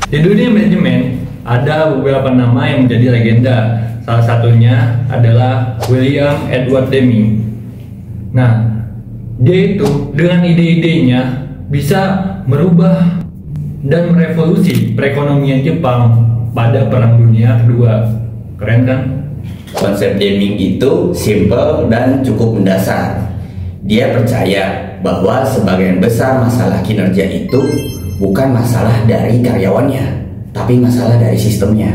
Di dunia manajemen, ada beberapa nama yang menjadi legenda. Salah satunya adalah William Edward Deming. Nah, dia itu dengan ide-idenya bisa merubah dan merevolusi perekonomian Jepang pada Perang Dunia Kedua. Keren kan? Konsep Deming itu simple dan cukup mendasar. Dia percaya bahwa sebagian besar masalah kinerja itu bukan masalah dari karyawannya, tapi masalah dari sistemnya.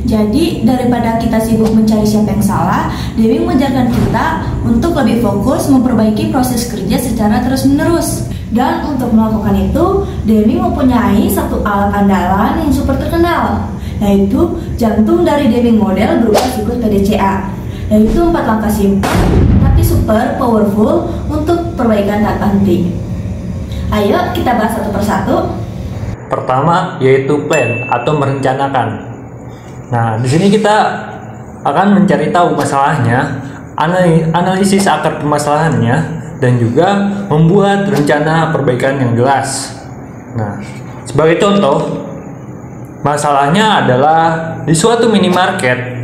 Jadi, daripada kita sibuk mencari siapa yang salah, Deming mengajarkan kita untuk lebih fokus memperbaiki proses kerja secara terus-menerus. Dan untuk melakukan itu, Deming mempunyai satu alat andalan yang super terkenal, yaitu jantung dari Deming model berupa siklus PDCA, yaitu 4 langkah simpel tapi super powerful untuk perbaikan tahap henti. Ayo kita bahas satu persatu. Pertama yaitu plan atau merencanakan. Nah, di sini kita akan mencari tahu masalahnya, analisis akar permasalahannya, dan juga membuat rencana perbaikan yang jelas. Nah, sebagai contoh, masalahnya adalah di suatu minimarket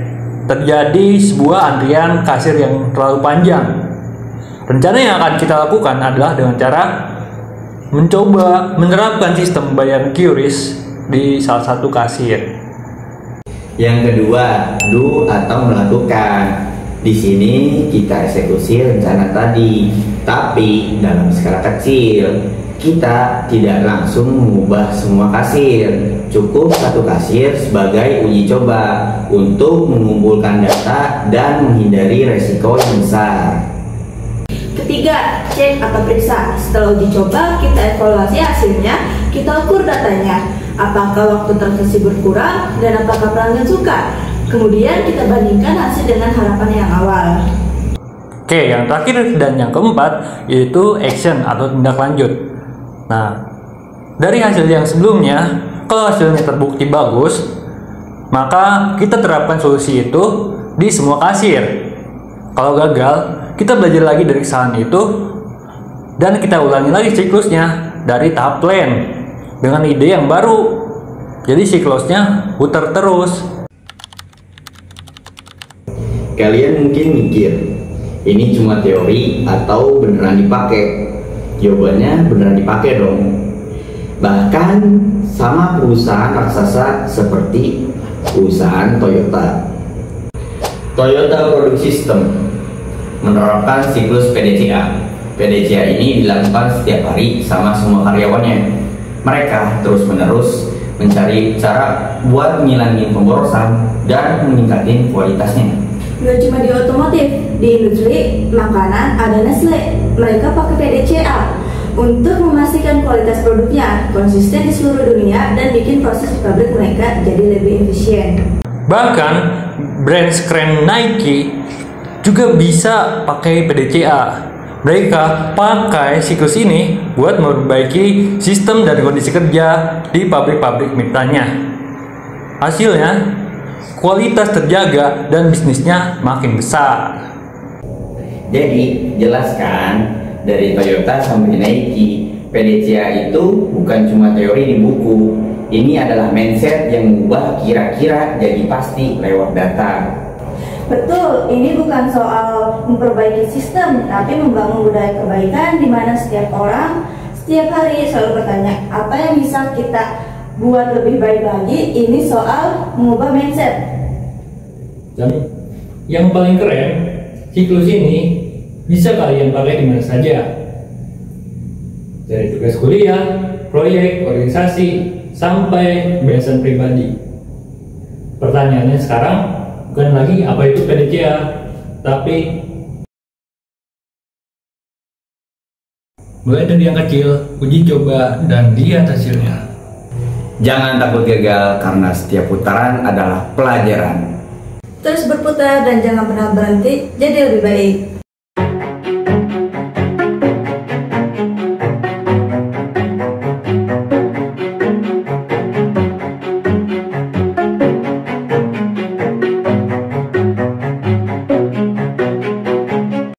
terjadi sebuah antrian kasir yang terlalu panjang. Rencana yang akan kita lakukan adalah dengan cara mencoba menerapkan sistem bayaran QRIS di salah satu kasir. Yang kedua, do atau melakukan. Di sini kita eksekusi rencana tadi, tapi dalam skala kecil. Kita tidak langsung mengubah semua kasir. Cukup satu kasir sebagai uji coba untuk mengumpulkan data dan menghindari resiko yang besar. Ketiga, cek atau periksa. Setelah uji coba, kita evaluasi hasilnya, kita ukur datanya. Apakah waktu transaksi berkurang dan apakah pelanggan suka. Kemudian kita bandingkan hasil dengan harapan yang awal. Oke, yang terakhir dan yang keempat yaitu action atau tindak lanjut. Nah, dari hasil yang sebelumnya, kalau hasilnya terbukti bagus, maka kita terapkan solusi itu di semua kasir. Kalau gagal, kita belajar lagi dari kesalahan itu dan kita ulangi lagi siklusnya dari tahap plan dengan ide yang baru. Jadi siklusnya putar terus. Kalian mungkin mikir, ini cuma teori atau beneran dipakai? Jawabannya beneran dipakai dong. Bahkan sama perusahaan raksasa seperti perusahaan Toyota. Toyota Product System menerapkan siklus PDCA. PDCA ini dilakukan setiap hari sama semua karyawannya. Mereka terus-menerus mencari cara buat ngilangin pemborosan dan meningkatin kualitasnya. Gak cuma di otomotif, di industri makanan ada Nestle. Mereka pakai PDCA untuk memastikan kualitas produknya konsisten di seluruh dunia dan bikin proses di pabrik mereka jadi lebih efisien. Bahkan brand keren Nike juga bisa pakai PDCA. Mereka pakai siklus ini buat memperbaiki sistem dan kondisi kerja di pabrik-pabrik mitranya. Hasilnya, kualitas terjaga dan bisnisnya makin besar. Jadi, jelaskan dari Toyota sampai Nike, PDCA itu bukan cuma teori di buku. Ini adalah mindset yang mengubah kira-kira jadi pasti lewat data. Betul, ini bukan soal memperbaiki sistem, tapi membangun budaya kebaikan di mana setiap orang setiap hari selalu bertanya, apa yang bisa kita buat lebih baik lagi. Ini soal mengubah mindset. Dan yang paling keren, siklus ini bisa kalian pakai di mana saja. Dari tugas kuliah, proyek, organisasi, sampai kebiasaan pribadi. Pertanyaannya sekarang bukan lagi apa itu PDCA, tapi mulai dari yang kecil, uji coba, dan lihat hasilnya. Jangan takut gagal karena setiap putaran adalah pelajaran. Terus berputar dan jangan pernah berhenti jadi lebih baik.